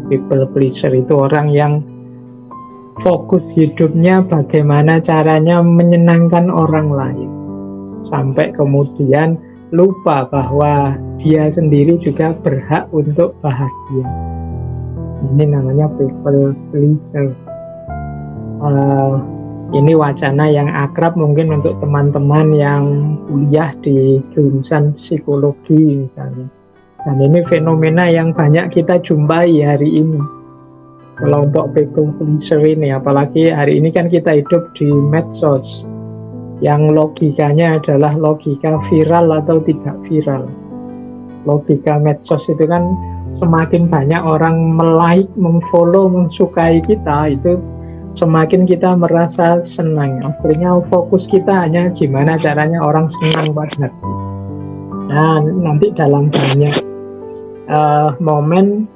People pleaser itu orang yang fokus hidupnya bagaimana caranya menyenangkan orang lain, sampai kemudian lupa bahwa dia sendiri juga berhak untuk bahagia. Ini namanya people pleaser. Ini wacana yang akrab mungkin untuk teman-teman yang kuliah di jurusan psikologi misalnya. Dan ini fenomena yang banyak kita jumpai hari ini, kelompok people pleaser ini. Apalagi hari ini kan kita hidup di medsos yang logikanya adalah logika viral atau tidak viral. Logika medsos itu kan semakin banyak orang melike, memfollow, mensukai kita, itu semakin kita merasa senang. Akhirnya fokus kita hanya gimana caranya orang senang padaku. Nah, nanti dalam banyak momen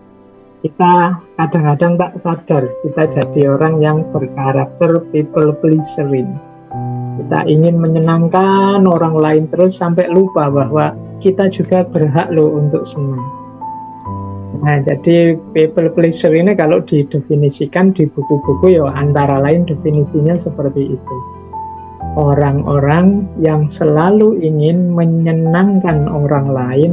kita kadang-kadang tak sadar kita jadi orang yang berkarakter people pleaserin. Kita ingin menyenangkan orang lain terus sampai lupa bahwa kita juga berhak loh untuk senang. Nah, jadi people pleaser ini kalau didefinisikan di buku-buku ya antara lain definisinya seperti itu. Orang-orang yang selalu ingin menyenangkan orang lain,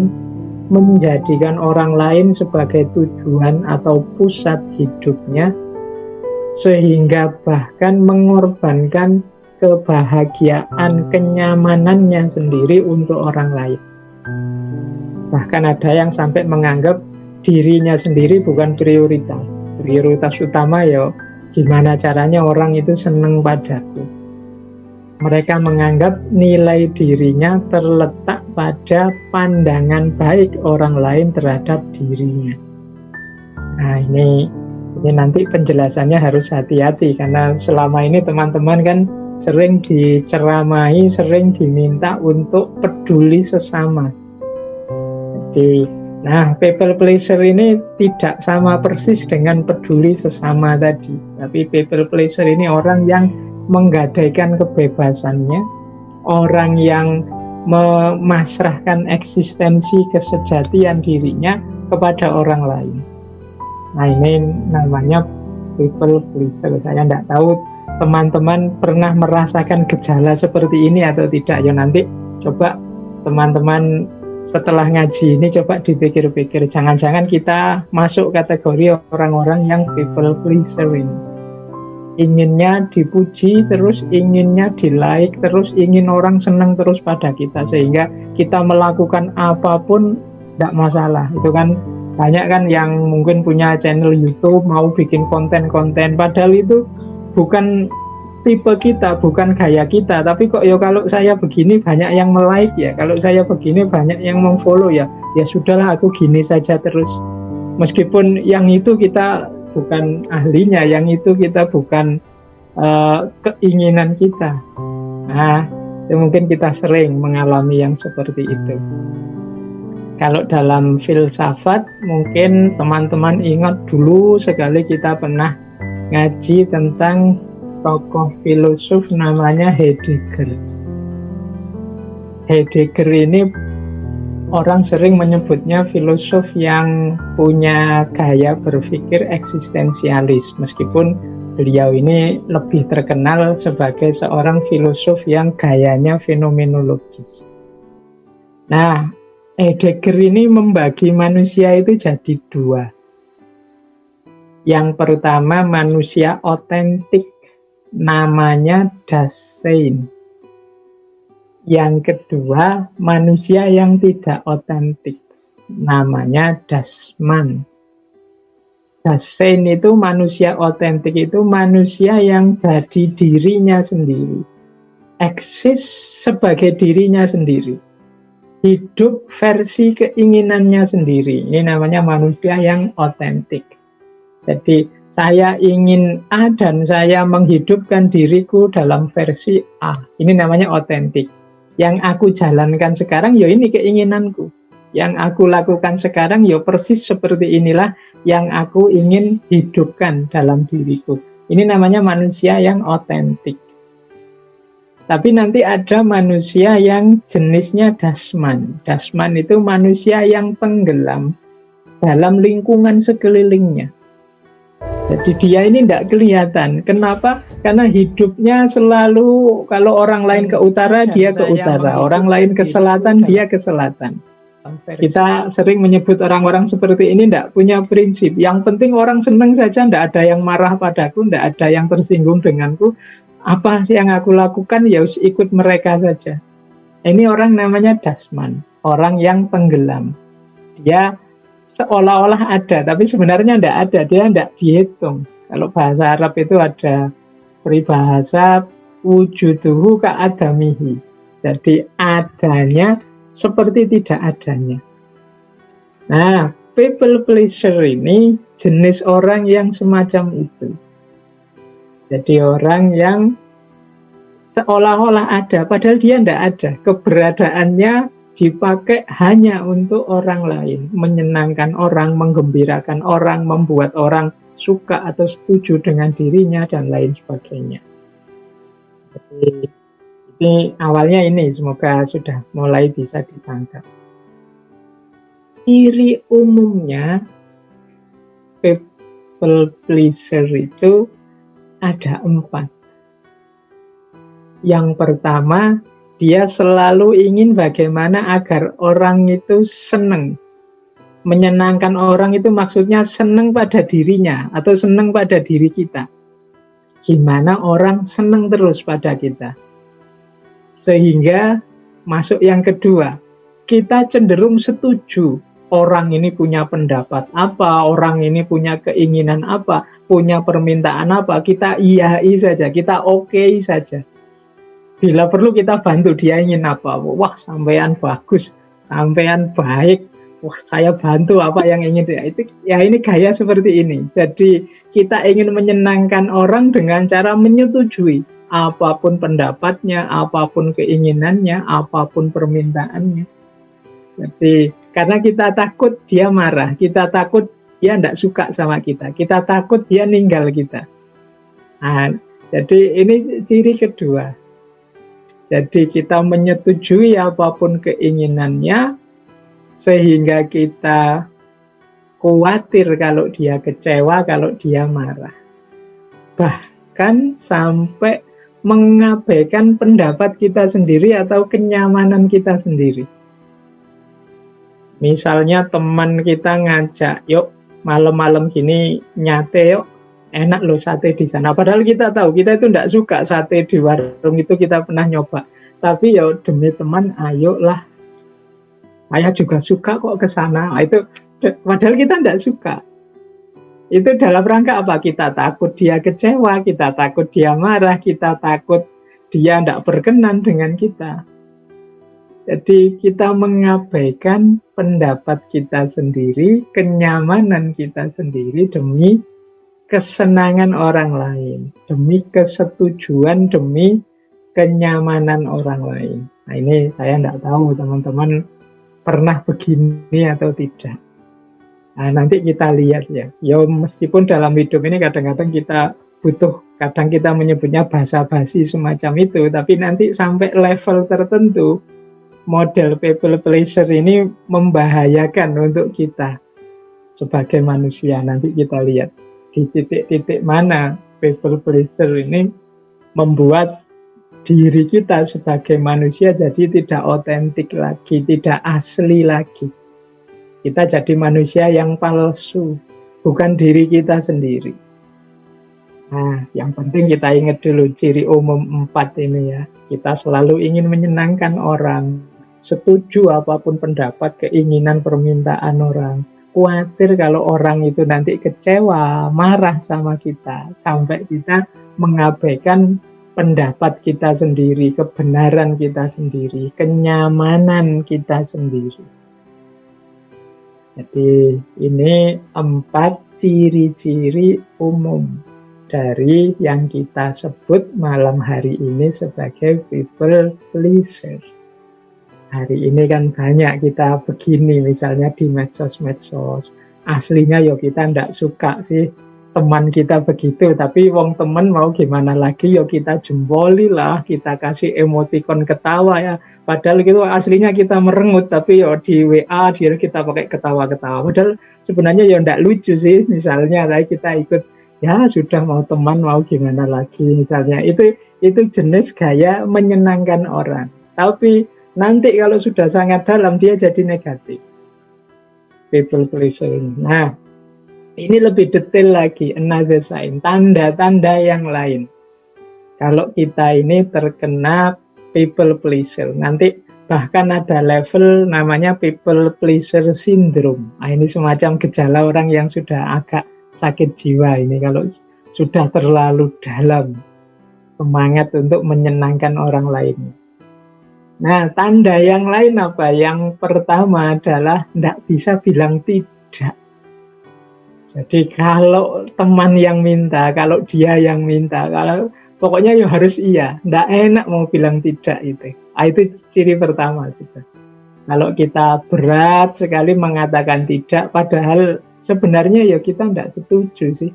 menjadikan orang lain sebagai tujuan atau pusat hidupnya, sehingga bahkan mengorbankan kebahagiaan, kenyamanannya sendiri untuk orang lain. Bahkan ada yang sampai menganggap dirinya sendiri bukan prioritas. Prioritas utama ya gimana caranya orang itu senang padaku. Mereka menganggap nilai dirinya terletak pada pandangan baik orang lain terhadap dirinya. Nah, ini nanti penjelasannya harus hati-hati, karena selama ini teman-teman kan sering diceramahi, sering diminta untuk peduli sesama. Jadi, nah, people pleaser ini tidak sama persis dengan peduli sesama tadi. Tapi people pleaser ini orang yang menggadaikan kebebasannya, orang yang memasrahkan eksistensi kesejatian dirinya kepada orang lain. Nah, ini namanya people pleaser. Saya tidak tahu teman-teman pernah merasakan gejala seperti ini atau tidak. Ya nanti coba teman-teman setelah ngaji ini coba dipikir-pikir, jangan-jangan kita masuk kategori orang-orang yang people pleaser ini. Inginnya dipuji terus, inginnya di-like terus, ingin orang senang terus pada kita, sehingga kita melakukan apapun tidak masalah. Itu kan banyak kan yang mungkin punya channel YouTube, mau bikin konten-konten, padahal itu bukan tipe kita, bukan gaya kita, tapi kok ya kalau saya begini banyak yang like ya, kalau saya begini banyak yang memfollow ya, ya sudahlah aku gini saja terus. Meskipun yang itu kita bukan ahlinya, yang itu kita bukan keinginan kita. Nah, itu mungkin kita sering mengalami yang seperti itu. Kalau dalam filsafat, mungkin teman-teman ingat dulu sekali kita pernah ngaji tentang tokoh filosof namanya Heidegger. Heidegger ini orang sering menyebutnya filosof yang punya gaya berpikir eksistensialis, meskipun beliau ini lebih terkenal sebagai seorang filosof yang gayanya fenomenologis. Nah, Heidegger ini membagi manusia itu jadi dua. Yang pertama manusia otentik, namanya Dasein. Yang kedua manusia yang tidak otentik, namanya Dasman. Dasein itu manusia otentik, itu manusia yang jadi dirinya sendiri, eksis sebagai dirinya sendiri, hidup versi keinginannya sendiri. Ini namanya manusia yang otentik. Jadi saya ingin A dan saya menghidupkan diriku dalam versi A. Ini namanya otentik. Yang aku jalankan sekarang ya ini keinginanku. Yang aku lakukan sekarang ya persis seperti inilah yang aku ingin hidupkan dalam diriku. Ini namanya manusia yang otentik. Tapi nanti ada manusia yang jenisnya Dasman. Dasman itu manusia yang tenggelam dalam lingkungan sekelilingnya. Jadi dia ini tidak kelihatan. Kenapa? Karena hidupnya selalu, kalau orang lain ke utara, dia ke utara. Orang lain ke selatan, dia ke selatan. Kita sering menyebut orang-orang seperti ini tidak punya prinsip. Yang penting orang senang saja, tidak ada yang marah padaku, tidak ada yang tersinggung denganku. Apa yang aku lakukan, ya ikut mereka saja. Ini orang namanya dasman, orang yang tenggelam. Dia seolah-olah ada, tapi sebenarnya tidak ada, dia tidak dihitung. Kalau bahasa Arab itu ada peribahasa wujuduhu ka'adamihi. Jadi adanya seperti tidak adanya. Nah, people pleaser ini jenis orang yang semacam itu. Jadi orang yang seolah-olah ada, padahal dia tidak ada. Keberadaannya dipakai hanya untuk orang lain, menyenangkan orang, menggembirakan orang, membuat orang suka atau setuju dengan dirinya, dan lain sebagainya. Jadi, ini awalnya ini, semoga sudah mulai bisa ditangkap. Ciri umumnya people pleaser itu ada 4. Yang pertama, dia selalu ingin bagaimana agar orang itu senang. Menyenangkan orang itu maksudnya senang pada dirinya atau senang pada diri kita. Gimana orang senang terus pada kita. Sehingga masuk yang kedua, kita cenderung setuju. Orang ini punya pendapat apa, orang ini punya keinginan apa, punya permintaan apa, kita iyai saja, kita oke saja. Bila perlu kita bantu, dia ingin apa, wah sampean bagus, sampean baik, wah saya bantu apa yang ingin dia. Itu ya, ini gaya seperti ini. Jadi kita ingin menyenangkan orang dengan cara menyetujui apapun pendapatnya, apapun keinginannya, apapun permintaannya. Jadi karena kita takut dia marah, kita takut dia tidak suka sama kita takut dia ninggal kita. Nah, jadi ini ciri kedua. Jadi kita menyetujui apapun keinginannya, sehingga kita khawatir kalau dia kecewa, kalau dia marah. Bahkan sampai mengabaikan pendapat kita sendiri atau kenyamanan kita sendiri. Misalnya teman kita ngajak, yuk malam-malam gini nyate yuk, enak loh sate di sana. Padahal kita tahu kita itu tidak suka sate di warung itu, kita pernah nyoba. Tapi ya demi teman, ayolah. Saya juga suka kok ke sana. Itu padahal kita tidak suka. Itu dalam rangka apa? Kita takut dia kecewa, kita takut dia marah, kita takut dia tidak berkenan dengan kita. Jadi kita mengabaikan pendapat kita sendiri, kenyamanan kita sendiri demi kesenangan orang lain, demi kesetujuan, demi kenyamanan orang lain. Nah ini saya tidak tahu teman-teman pernah begini atau tidak. Nah nanti kita lihat ya. Ya meskipun dalam hidup ini kadang-kadang kita butuh, kadang kita menyebutnya basa-basi semacam itu, tapi nanti sampai level tertentu, model people pleaser ini membahayakan untuk kita sebagai manusia. Nanti kita lihat di titik-titik mana people pleaser ini membuat diri kita sebagai manusia jadi tidak otentik lagi, tidak asli lagi. Kita jadi manusia yang palsu, bukan diri kita sendiri. Nah, yang penting kita ingat dulu ciri umum 4 ini ya. Kita selalu ingin menyenangkan orang, setuju apapun pendapat, keinginan, permintaan orang. Khawatir kalau orang itu nanti kecewa, marah sama kita, sampai kita mengabaikan pendapat kita sendiri, kebenaran kita sendiri, kenyamanan kita sendiri. Jadi ini 4 ciri-ciri umum dari yang kita sebut malam hari ini sebagai people pleaser. Hari ini kan banyak kita begini, misalnya di medsos-medsos. Aslinya ya kita tidak suka sih teman kita begitu, tapi wong temen mau gimana lagi, ya kita jempoli lah, kita kasih emoticon ketawa ya. Padahal gitu aslinya kita merengut, tapi ya di WA dia kita pakai ketawa-ketawa. Padahal sebenarnya ya tidak lucu sih, misalnya kita ikut Ya sudah, mau teman mau gimana lagi misalnya. Itu jenis gaya menyenangkan orang. Tapi nanti kalau sudah sangat dalam dia jadi negatif. People pleasure ini. Nah, ini lebih detail lagi, another sign, tanda-tanda yang lain. Kalau kita ini terkena people pleasure, nanti bahkan ada level namanya people pleasure syndrome. Nah, ini semacam gejala orang yang sudah agak sakit jiwa ini kalau sudah terlalu dalam semangat untuk menyenangkan orang lain. Nah, tanda yang lain apa? Yang pertama adalah tidak bisa bilang tidak. Jadi kalau teman yang minta, kalau dia yang minta, kalau pokoknya ya harus iya. Tidak enak mau bilang tidak itu. Nah, itu ciri pertama kita. Kalau kita berat sekali mengatakan tidak, padahal sebenarnya ya kita tidak setuju sih.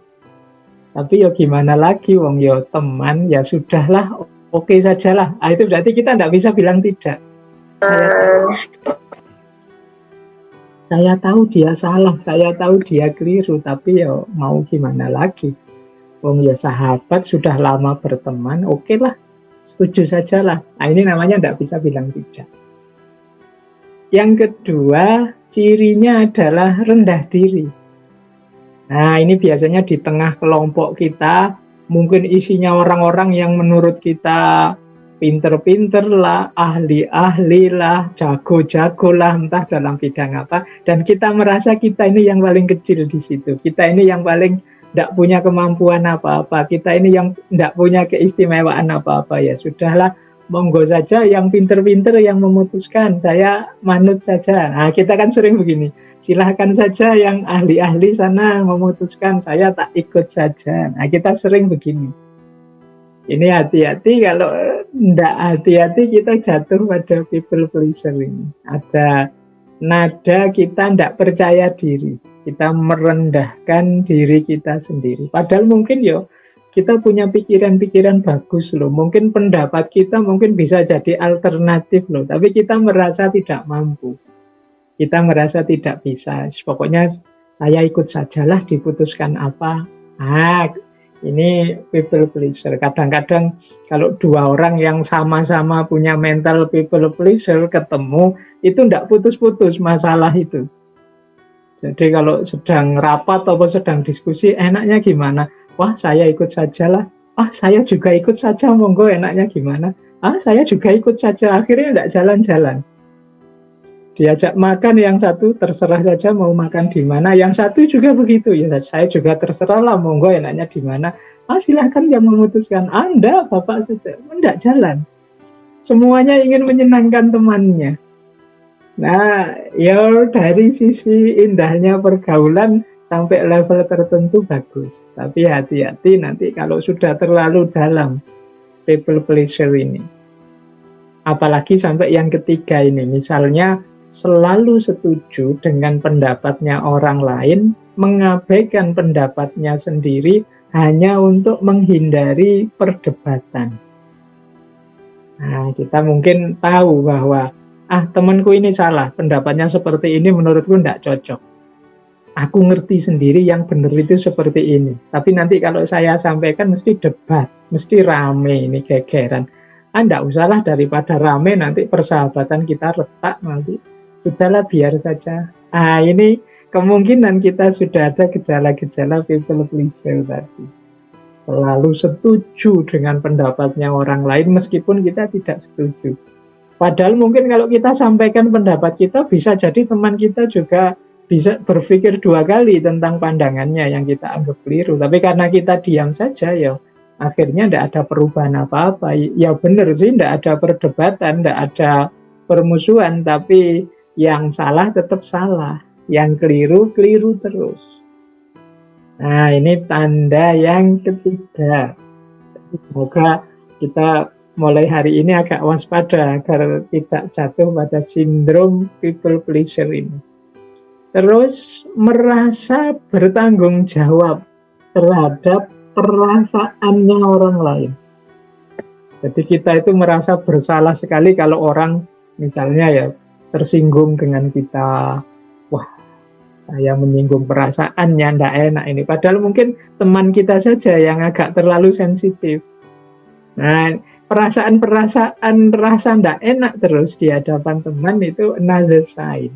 Tapi ya gimana lagi, wong ya teman, ya sudahlah, oke sajalah. Nah, itu berarti kita tidak bisa bilang tidak. Saya tahu dia salah, saya tahu dia keliru, tapi ya mau gimana lagi. Wong ya sahabat, sudah lama berteman, oke lah, setuju sajalah. Nah, ini namanya tidak bisa bilang tidak. Yang kedua, cirinya adalah rendah diri. Nah, ini biasanya di tengah kelompok kita, mungkin isinya orang-orang yang menurut kita pinter-pinter lah, ahli-ahli lah, jago-jago lah, entah dalam bidang apa. Dan kita merasa kita ini yang paling kecil di situ. Kita ini yang paling tidak punya kemampuan apa-apa. Kita ini yang tidak punya keistimewaan apa-apa. Ya sudahlah, monggo saja yang pinter-pinter yang memutuskan. Saya manut saja. Nah, kita kan sering begini. Silahkan saja yang ahli-ahli sana memutuskan, saya tak ikut saja. Nah, kita sering begini. Ini hati-hati, kalau tidak hati-hati kita jatuh pada people pleaser ini. Ada nada kita tidak percaya diri. Kita merendahkan diri kita sendiri. Padahal mungkin ya kita punya pikiran-pikiran bagus loh. Mungkin pendapat kita mungkin bisa jadi alternatif loh. Tapi kita merasa tidak mampu. Kita merasa tidak bisa. Pokoknya saya ikut sajalah, diputuskan apa. Ah, ini people pleaser. Kadang-kadang kalau dua orang yang sama-sama punya mental people pleaser ketemu, itu tidak putus-putus masalah itu. Jadi kalau sedang rapat atau sedang diskusi, enaknya gimana? Wah, saya ikut sajalah. Ah, saya juga ikut saja, monggo, enaknya gimana? Ah, saya juga ikut saja. Akhirnya tidak jalan-jalan. Diajak makan yang satu terserah saja mau makan di mana, yang satu juga begitu, ya saya juga terserah lah, monggo enaknya di mana. Ah, silahkan yang memutuskan. Anda bapak saja, enggak jalan. Semuanya ingin menyenangkan temannya. Nah, ya dari sisi indahnya pergaulan sampai level tertentu bagus. Tapi hati-hati nanti kalau sudah terlalu dalam people pleasure ini. Apalagi sampai yang ketiga ini, misalnya selalu setuju dengan pendapatnya orang lain, mengabaikan pendapatnya sendiri hanya untuk menghindari perdebatan. Nah, kita mungkin tahu bahwa temanku ini salah, pendapatnya seperti ini menurutku tidak cocok. Aku ngerti sendiri yang benar itu seperti ini. Tapi nanti kalau saya sampaikan mesti debat, mesti rame ini gegeran. Tidak usahlah, daripada rame nanti persahabatan kita retak nanti. Sudahlah, biar saja. Ini kemungkinan kita sudah ada gejala-gejala people pleaser tadi. Selalu setuju dengan pendapatnya orang lain meskipun kita tidak setuju. Padahal mungkin kalau kita sampaikan pendapat kita, bisa jadi teman kita juga bisa berpikir dua kali tentang pandangannya yang kita anggap keliru. Tapi karena kita diam saja, ya akhirnya tidak ada perubahan apa-apa. Ya benar sih, tidak ada perdebatan, tidak ada permusuhan, tapi yang salah tetap salah, yang keliru, keliru terus. Nah, ini tanda yang ketiga. Semoga kita mulai hari ini agak waspada agar tidak jatuh pada sindrom people pleaser ini. Terus merasa bertanggung jawab terhadap perasaannya orang lain. Jadi kita itu merasa bersalah sekali kalau orang misalnya ya tersinggung dengan kita. Wah, saya menyinggung perasaannya, ndak enak ini. Padahal mungkin teman kita saja yang agak terlalu sensitif. Nah, perasaan-perasaan rasa ndak enak terus di hadapan teman itu another sign.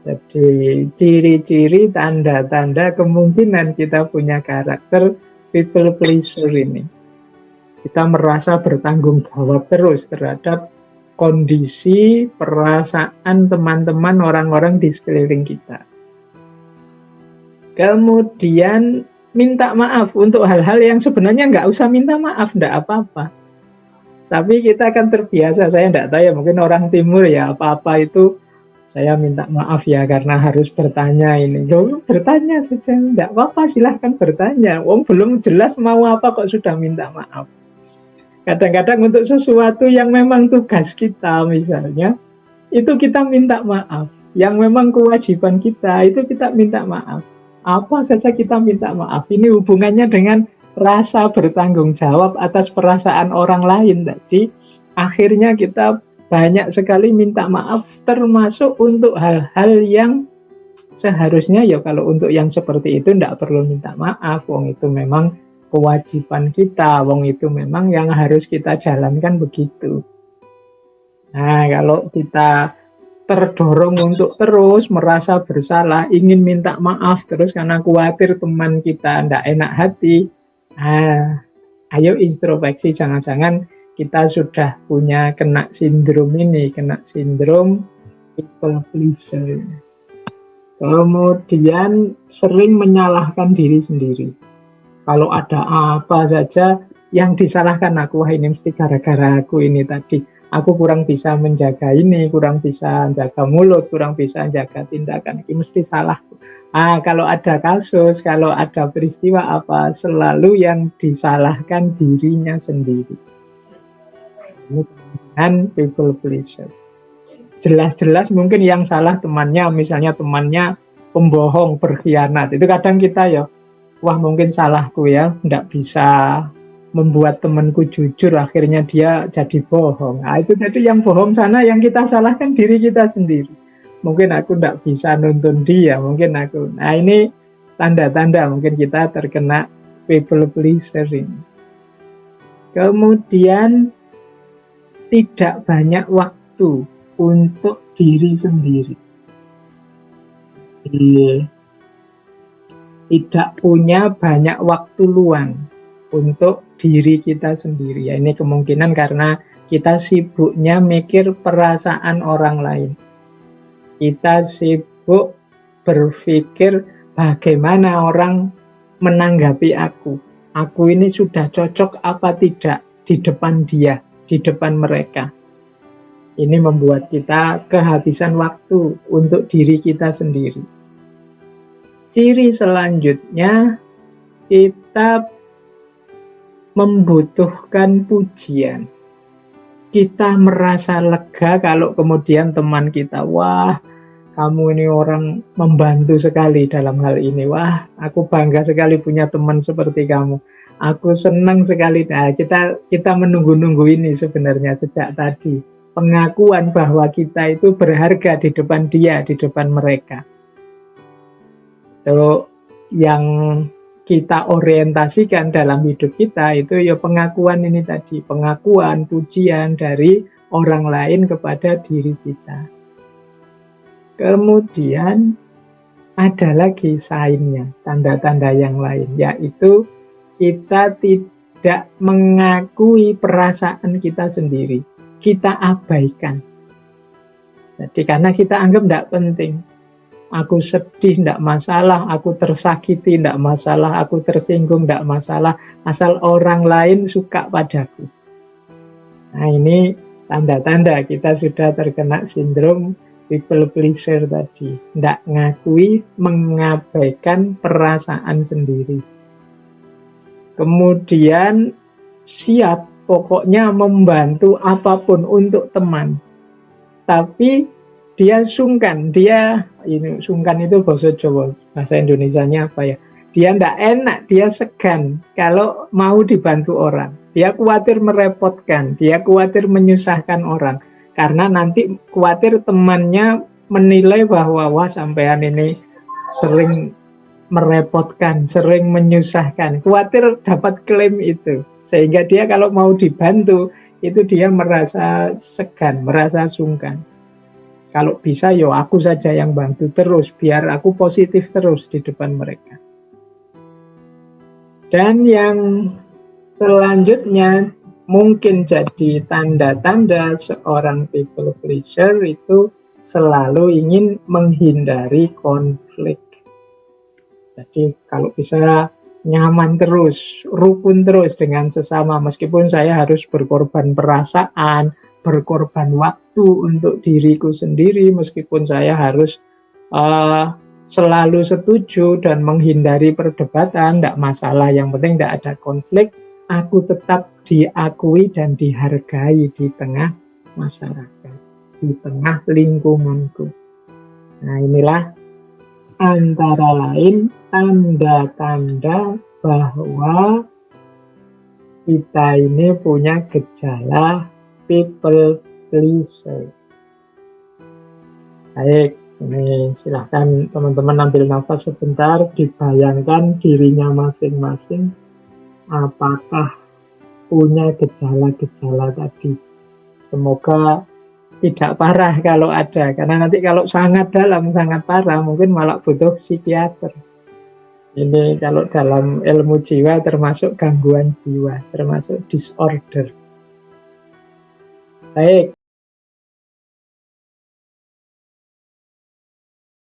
Jadi ciri-ciri tanda-tanda kemungkinan kita punya karakter people pleaser ini. Kita merasa bertanggung jawab terus terhadap kondisi, perasaan teman-teman, orang-orang di sekeliling kita. Kemudian minta maaf untuk hal-hal yang sebenarnya nggak usah minta maaf, nggak apa-apa. Tapi kita akan terbiasa, saya nggak tahu ya, mungkin orang timur ya, apa-apa itu saya minta maaf ya karena harus bertanya ini. Loh, bertanya saja, nggak apa-apa, silahkan bertanya. Wong belum jelas mau apa kok sudah minta maaf. Kadang-kadang untuk sesuatu yang memang tugas kita misalnya, itu kita minta maaf. Yang memang kewajiban kita, itu kita minta maaf. Apa saja kita minta maaf. Ini hubungannya dengan rasa bertanggung jawab atas perasaan orang lain tadi. Akhirnya kita banyak sekali minta maaf, termasuk untuk hal-hal yang seharusnya ya kalau untuk yang seperti itu tidak perlu minta maaf. Wong itu memang kewajiban kita, wong itu memang yang harus kita jalankan begitu. Nah, kalau kita terdorong untuk terus merasa bersalah, ingin minta maaf terus karena khawatir teman kita tidak enak hati, ayo introspeksi, jangan-jangan kita sudah punya kena sindrom ini, kena sindrom people pleaser. Kemudian sering menyalahkan diri sendiri. Kalau ada apa saja yang disalahkan aku, wah ini mesti gara-gara aku ini tadi. Aku kurang bisa menjaga ini, kurang bisa jaga mulut, kurang bisa jaga tindakan, ini mesti salah. Kalau ada kasus, kalau ada peristiwa apa, selalu yang disalahkan dirinya sendiri. Ini dengan people pleaser. Jelas-jelas mungkin yang salah temannya, misalnya temannya pembohong, berkhianat. Itu kadang kita ya, wah mungkin salahku ya, tidak bisa membuat temanku jujur, akhirnya dia jadi bohong. Itu jadi yang bohong sana, yang kita salahkan diri kita sendiri. Mungkin aku tidak bisa nuntun dia, mungkin aku. Nah ini tanda-tanda mungkin kita terkena people pleaser ini. Kemudian tidak banyak waktu untuk diri sendiri. Tidak punya banyak waktu luang untuk diri kita sendiri. Ya, ini kemungkinan karena kita sibuknya mikir perasaan orang lain. Kita sibuk berpikir bagaimana orang menanggapi aku. Aku ini sudah cocok apa tidak di depan dia, di depan mereka. Ini membuat kita kehabisan waktu untuk diri kita sendiri. Ciri selanjutnya, kita membutuhkan pujian. Kita merasa lega kalau kemudian teman kita, wah kamu ini orang membantu sekali dalam hal ini. Wah, aku bangga sekali punya teman seperti kamu. Aku senang sekali. Nah, kita menunggu-nunggu ini sebenarnya sejak tadi. Pengakuan bahwa kita itu berharga di depan dia, di depan mereka. Itu yang kita orientasikan dalam hidup kita itu ya pengakuan ini tadi, pengakuan, pujian dari orang lain kepada diri kita. Kemudian ada lagi sign-nya, tanda-tanda yang lain, yaitu kita tidak mengakui perasaan kita sendiri, kita abaikan. Jadi karena kita anggap tidak penting. Aku sedih, tidak masalah. Aku tersakiti, tidak masalah. Aku tersinggung, tidak masalah. Asal orang lain suka padaku. Nah ini tanda-tanda kita sudah terkena sindrom people pleaser tadi. Tidak ngakui, mengabaikan perasaan sendiri. Kemudian siap, pokoknya membantu apapun untuk teman. Tapi dia sungkan, sungkan itu bahasa Jawa, bahasa Indonesianya apa ya? Dia tidak enak, dia segan kalau mau dibantu orang. Dia khawatir merepotkan, dia khawatir menyusahkan orang. Karena nanti khawatir temannya menilai bahwa wah sampean ini sering merepotkan, sering menyusahkan, khawatir dapat klaim itu. Sehingga dia kalau mau dibantu, itu dia merasa segan, merasa sungkan. Kalau bisa, yo aku saja yang bantu terus, biar aku positif terus di depan mereka. Dan yang selanjutnya, mungkin jadi tanda-tanda seorang people pleaser itu selalu ingin menghindari konflik. Jadi kalau bisa nyaman terus, rukun terus dengan sesama, meskipun saya harus berkorban perasaan, berkorban waktu untuk diriku sendiri, meskipun saya harus selalu setuju dan menghindari perdebatan, tidak masalah, yang penting tidak ada konflik, aku tetap diakui dan dihargai di tengah masyarakat, di tengah lingkunganku. Nah, inilah antara lain tanda-tanda bahwa kita ini punya gejala people pleaser. Baik, ini silahkan teman-teman ambil nafas sebentar, dibayangkan dirinya masing-masing apakah punya gejala-gejala tadi. Semoga tidak parah kalau ada, karena nanti kalau sangat dalam, sangat parah, mungkin malah butuh psikiater. Ini kalau dalam ilmu jiwa termasuk gangguan jiwa, termasuk disorder. Baik.